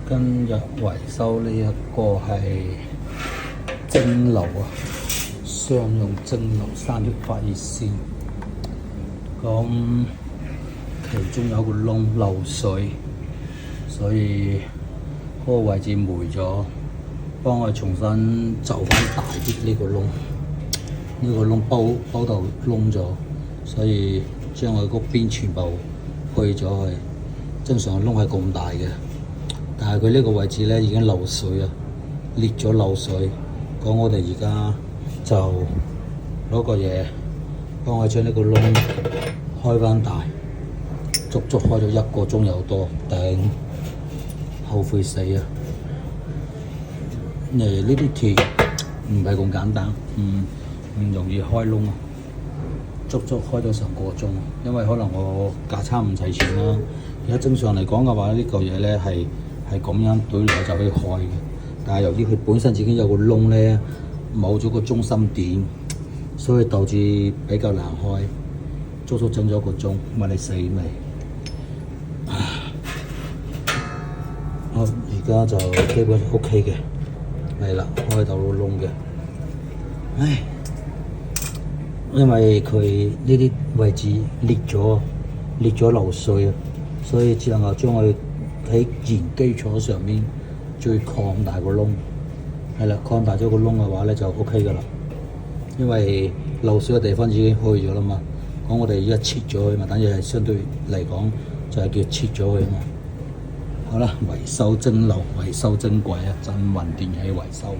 今日維修呢一個係蒸爐啊，商用蒸爐散熱發熱線。咁其中有個窿漏水，所以嗰個位置霉咗，幫我重新就翻大啲呢個窿。呢個窿包到窿咗，所以將佢嗰邊全部去咗去。正常窿係咁大嘅，但係佢呢個位置咧已經漏水啊，裂咗漏水。咁我哋而家就攞個嘢幫我將呢個窿開翻大，足足開咗1個鐘有多，頂後悔死啊！呢啲鐵唔係咁簡單，唔容易開窿啊！足足開咗成個鐘，因為可能我架撐唔齊全啦。而家正常嚟講嘅話，呢嚿嘢咧係咁樣懟落就可以開嘅，但係由於佢本身自己有個窿咧，冇咗個中心點，所以導致比較難開。足足整咗1個鐘，問你死未？好，而家就基本 OK 嘅，係啦，開到個窿嘅。唉，因為佢呢啲位置裂咗漏水啊，所以只能夠將佢喺原基礎上面再擴大個窿。係啦，擴大咗個窿嘅話咧就 OK 噶啦，因為漏水嘅地方已經去咗啦嘛。咁我哋而家切咗佢嘛，等於係相對嚟講就係叫切咗佢嘛。好啦，維修蒸爐、維修蒸櫃啊，鎮雲電器維修。